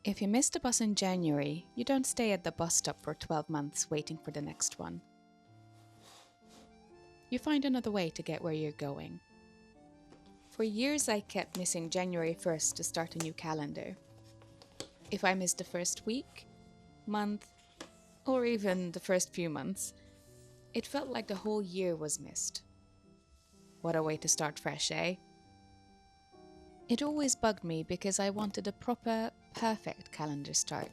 If you missed a bus in January, you don't stay at the bus stop for 12 months waiting for the next one. You find another way to get where you're going. For years, I kept missing January 1st to start a new calendar. If I missed the first week, month, or even the first few months, it felt like the whole year was missed. What a way to start fresh, eh? It always bugged me because I wanted a proper, perfect calendar start.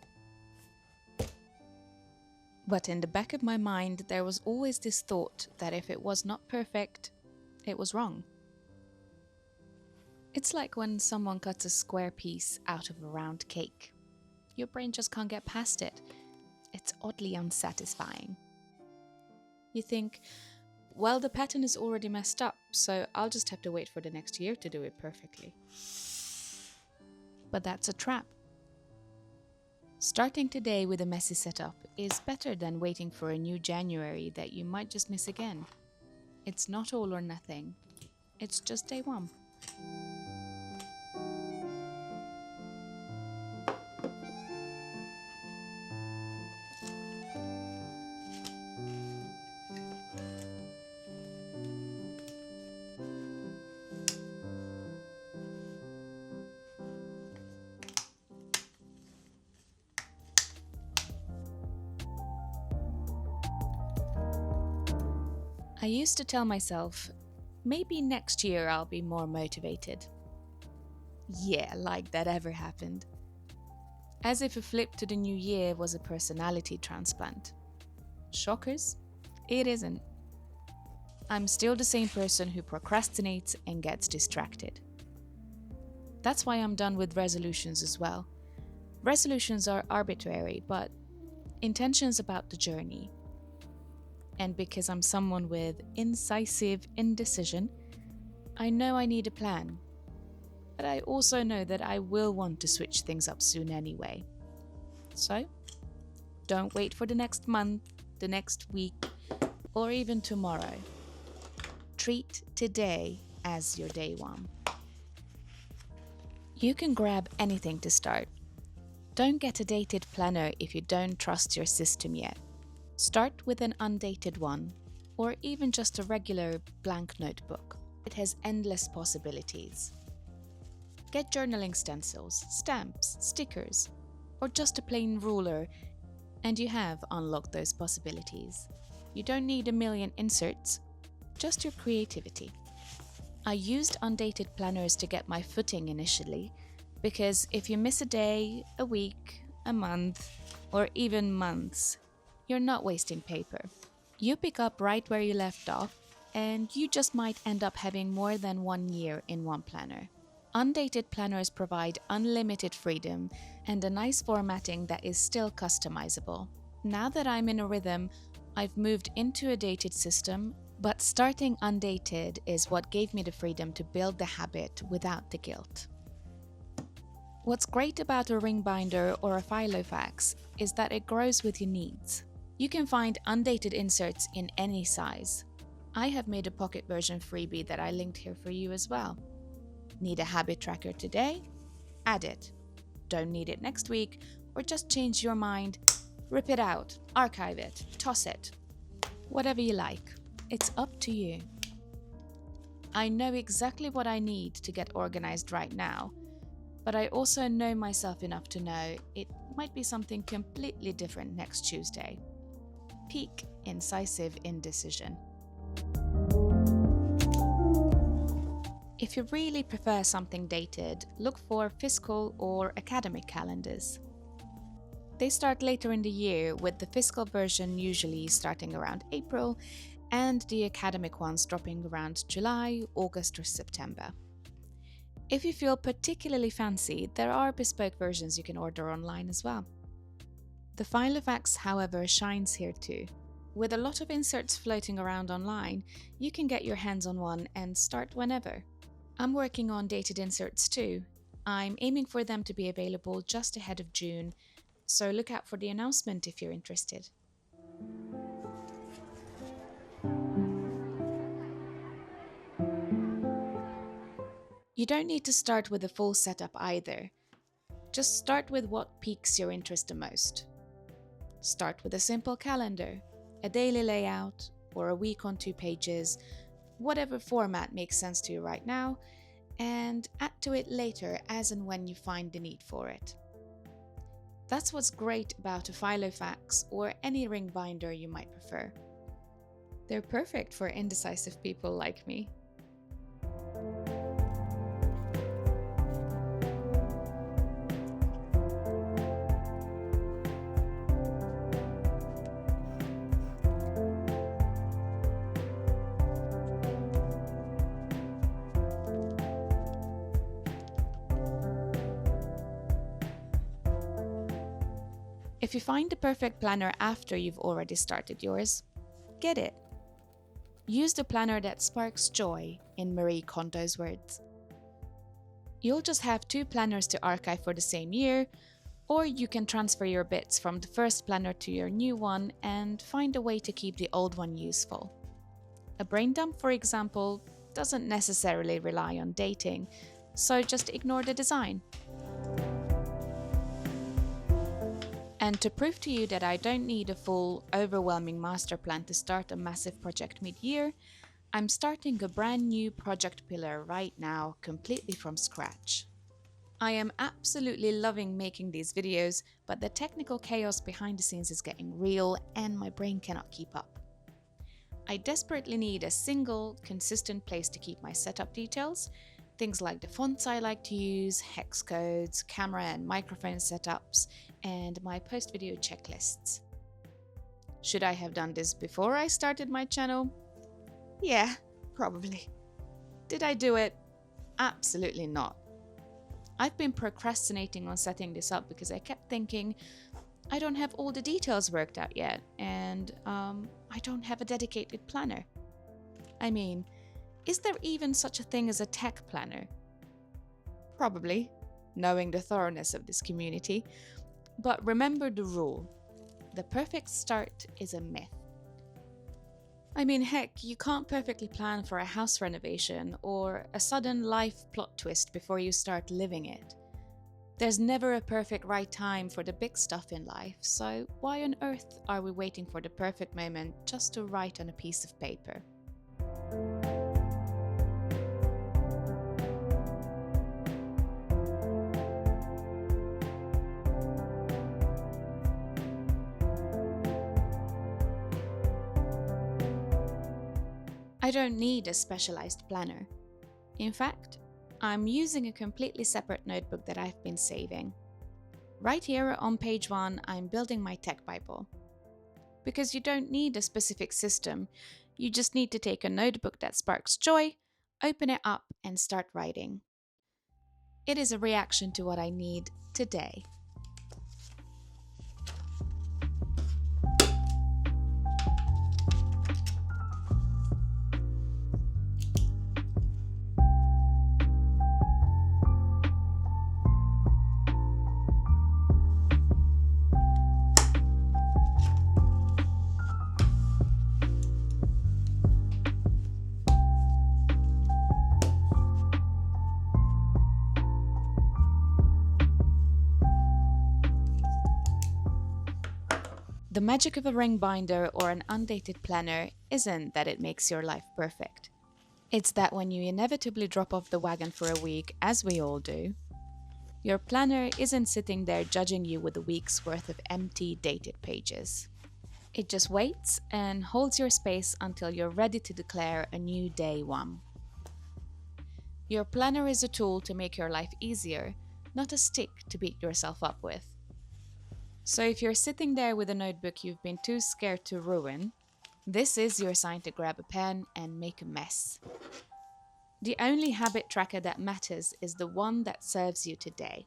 But in the back of my mind, there was always this thought that if it was not perfect, it was wrong. It's like when someone cuts a square piece out of a round cake. Your brain just can't get past it. It's oddly unsatisfying. You think, well, the pattern is already messed up, so I'll just have to wait for the next year to do it perfectly. But that's a trap. Starting today with a messy setup is better than waiting for a new January that you might just miss again. It's not all or nothing. It's just day one. I used to tell myself, maybe next year I'll be more motivated. Yeah, like that ever happened. As if a flip to the new year was a personality transplant. Shockers? It isn't. I'm still the same person who procrastinates and gets distracted. That's why I'm done with resolutions as well. Resolutions are arbitrary, but intentions about the journey. And because I'm someone with incisive indecision, I know I need a plan. But I also know that I will want to switch things up soon anyway. So, don't wait for the next month, the next week, or even tomorrow. Treat today as your day one. You can grab anything to start. Don't get a dated planner if you don't trust your system yet. Start with an undated one, or even just a regular blank notebook. It has endless possibilities. Get journaling stencils, stamps, stickers, or just a plain ruler, and you have unlocked those possibilities. You don't need a million inserts, just your creativity. I used undated planners to get my footing initially, because if you miss a day, a week, a month, or even months, you're not wasting paper. You pick up right where you left off, and you just might end up having more than 1 year in one planner. Undated planners provide unlimited freedom and a nice formatting that is still customizable. Now that I'm in a rhythm, I've moved into a dated system, but starting undated is what gave me the freedom to build the habit without the guilt. What's great about a ring binder or a Filofax is that it grows with your needs. You can find undated inserts in any size. I have made a pocket version freebie that I linked here for you as well. Need a habit tracker today? Add it. Don't need it next week, or just change your mind, rip it out, archive it, toss it. Whatever you like. It's up to you. I know exactly what I need to get organized right now, but I also know myself enough to know it might be something completely different next Tuesday. Peak incisive indecision. If you really prefer something dated, look for fiscal or academic calendars. They start later in the year, with the fiscal version usually starting around April and the academic ones dropping around July, August, or September. If you feel particularly fancy, there are bespoke versions you can order online as well. The Filofax, however, shines here too. With a lot of inserts floating around online, you can get your hands on one and start whenever. I'm working on dated inserts too. I'm aiming for them to be available just ahead of June, so look out for the announcement if you're interested. You don't need to start with a full setup either. Just start with what piques your interest the most. Start with a simple calendar, a daily layout, or a week on 2 pages, whatever format makes sense to you right now, and add to it later as and when you find the need for it. That's what's great about a Filofax or any ring binder you might prefer. They're perfect for indecisive people like me. If you find the perfect planner after you've already started yours, get it. Use the planner that sparks joy, in Marie Kondo's words. You'll just have 2 planners to archive for the same year, or you can transfer your bits from the first planner to your new one and find a way to keep the old one useful. A brain dump, for example, doesn't necessarily rely on dating, so just ignore the design. And to prove to you that I don't need a full, overwhelming master plan to start a massive project mid-year, I'm starting a brand new project pillar right now, completely from scratch. I am absolutely loving making these videos, but the technical chaos behind the scenes is getting real and my brain cannot keep up. I desperately need a single, consistent place to keep my setup details, things like the fonts I like to use, hex codes, camera and microphone setups, and my post-video checklists. Should I have done this before I started my channel? Yeah, probably. Did I do it? Absolutely not. I've been procrastinating on setting this up because I kept thinking, I don't have all the details worked out yet, and I don't have a dedicated planner. I mean, is there even such a thing as a tech planner? Probably, knowing the thoroughness of this community. But remember the rule. The perfect start is a myth. I mean, heck, you can't perfectly plan for a house renovation or a sudden life plot twist before you start living it. There's never a perfect right time for the big stuff in life, so why on earth are we waiting for the perfect moment just to write on a piece of paper? I don't need a specialized planner. In fact, I'm using a completely separate notebook that I've been saving. Right here on page 1, I'm building my tech Bible. Because you don't need a specific system, you just need to take a notebook that sparks joy, open it up, and start writing. It is a reaction to what I need today. The magic of a ring binder or an undated planner isn't that it makes your life perfect. It's that when you inevitably drop off the wagon for a week, as we all do, your planner isn't sitting there judging you with a week's worth of empty, dated pages. It just waits and holds your space until you're ready to declare a new day one. Your planner is a tool to make your life easier, not a stick to beat yourself up with. So if you're sitting there with a notebook you've been too scared to ruin, this is your sign to grab a pen and make a mess. The only habit tracker that matters is the one that serves you today.